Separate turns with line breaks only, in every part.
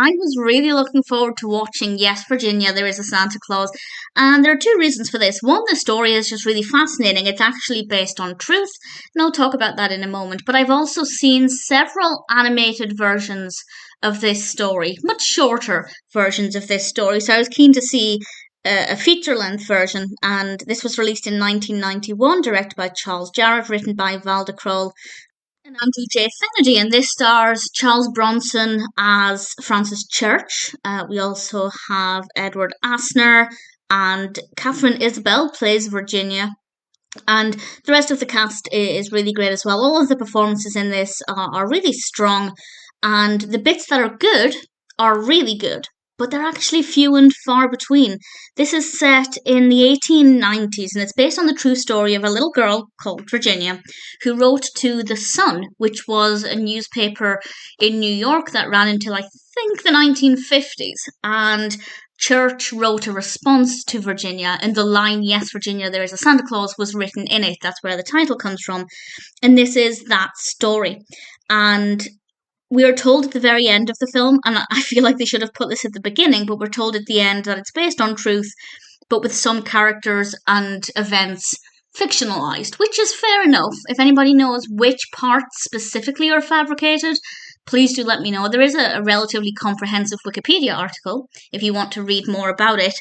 I was really looking forward to watching Yes, Virginia, There is a Santa Claus. And there are two reasons for this. One, the story is just really fascinating. It's actually based on truth, and I'll talk about that in a moment. But I've also seen several animated versions of this story, much shorter versions of this story. So I was keen to see a feature-length version, and this was released in 1991, directed by Charles Jarrott, written by Val de Crowl and Andrew J. Fenady, and this stars Charles Bronson as Francis Church. We also have Edward Asner, and Katharine Isabelle plays Virginia. And the rest of the cast is really great as well. All of the performances in this are really strong, and the bits that are good are really good, but they're actually few and far between. This is set in the 1890s, and it's based on the true story of a little girl called Virginia who wrote to The Sun, which was a newspaper in New York that ran until I think the 1950s. And Church wrote a response to Virginia, and the line, "Yes, Virginia, there is a Santa Claus," was written in it. That's where the title comes from. And this is that story. And we are told at the very end of the film, and I feel like they should have put this at the beginning, but we're told at the end that it's based on truth, but with some characters and events fictionalized, which is fair enough. If anybody knows which parts specifically are fabricated, please do let me know. There is a relatively comprehensive Wikipedia article if you want to read more about it.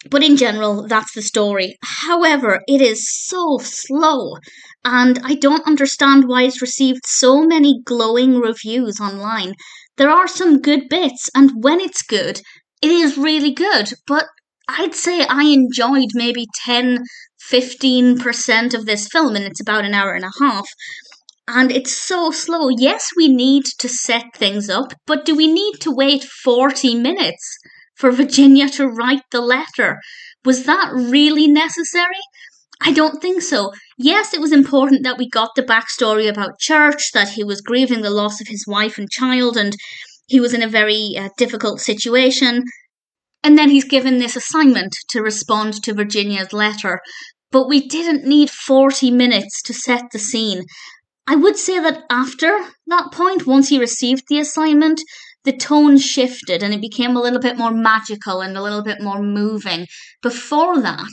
But in general, that's the story. However, it is so slow, and I don't understand why it's received so many glowing reviews online. There are some good bits, and when it's good, it is really good, but I'd say I enjoyed maybe 10-15% of this film, and it's about an hour and a half. And it's so slow. Yes, we need to set things up, but do we need to wait 40 minutes for Virginia to write the letter? Was that really necessary? I don't think so. Yes, it was important that we got the backstory about Church, that he was grieving the loss of his wife and child, and he was in a very difficult situation. And then he's given this assignment to respond to Virginia's letter. But we didn't need 40 minutes to set the scene. I would say that after that point, once he received the assignment, the tone shifted and it became a little bit more magical and a little bit more moving. Before that,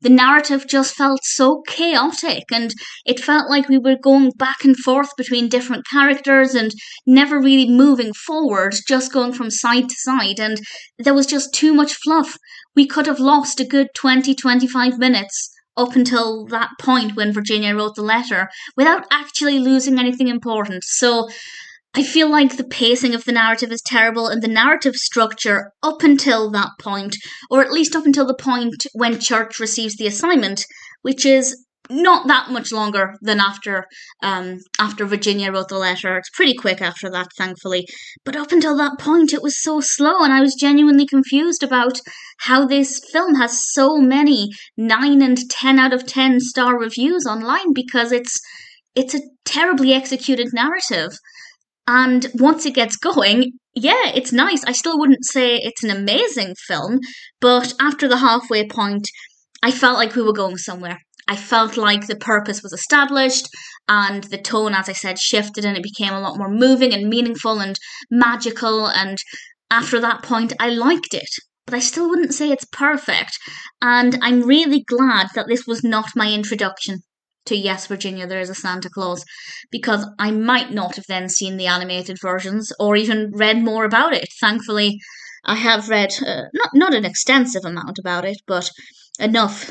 the narrative just felt so chaotic, and it felt like we were going back and forth between different characters and never really moving forward, just going from side to side, and there was just too much fluff. We could have lost a good 20-25 minutes up until that point when Virginia wrote the letter without actually losing anything important. So I feel like the pacing of the narrative is terrible, and the narrative structure up until that point, or at least up until the point when Church receives the assignment, which is not that much longer than after Virginia wrote the letter. It's pretty quick after that, thankfully. But up until that point, it was so slow, and I was genuinely confused about how this film has so many 9 and 10 out of 10 star reviews online, because it's a terribly executed narrative. And once it gets going, yeah, it's nice. I still wouldn't say it's an amazing film, but after the halfway point, I felt like we were going somewhere. I felt like the purpose was established, and the tone, as I said, shifted, and it became a lot more moving and meaningful and magical, and after that point, I liked it. But I still wouldn't say it's perfect, and I'm really glad that this was not my introduction to Yes, Virginia, There is a Santa Claus, because I might not have then seen the animated versions or even read more about it. Thankfully, I have read not an extensive amount about it, but enough.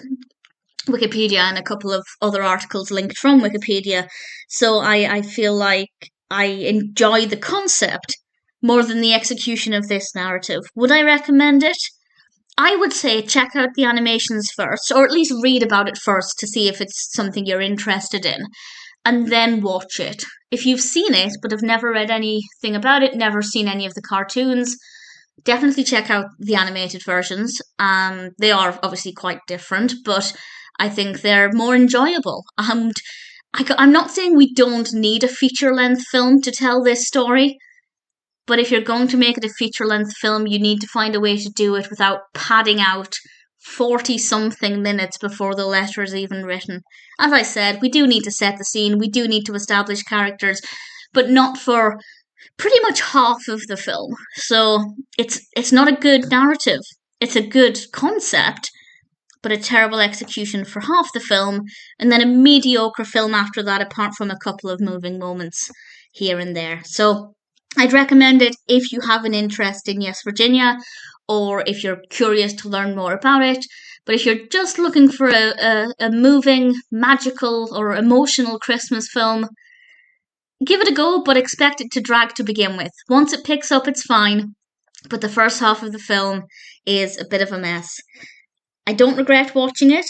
Wikipedia and a couple of other articles linked from Wikipedia, so I feel like I enjoy the concept more than the execution of this narrative. Would I recommend it? I would say check out the animations first, or at least read about it first to see if it's something you're interested in, and then watch it. If you've seen it but have never read anything about it, never seen any of the cartoons, definitely check out the animated versions. They are obviously quite different, but I think they're more enjoyable. And I'm not saying we don't need a feature-length film to tell this story, but if you're going to make it a feature-length film, you need to find a way to do it without padding out 40-something minutes before the letter is even written. As I said, we do need to set the scene, we do need to establish characters, but not for pretty much half of the film. So it's not a good narrative. It's a good concept, but a terrible execution for half the film, and then a mediocre film after that, apart from a couple of moving moments here and there. So I'd recommend it if you have an interest in Yes, Virginia, or if you're curious to learn more about it. But if you're just looking for a moving, magical, or emotional Christmas film, give it a go, but expect it to drag to begin with. Once it picks up, it's fine, but the first half of the film is a bit of a mess. I don't regret watching it.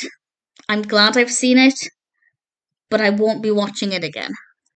I'm glad I've seen it, but I won't be watching it again.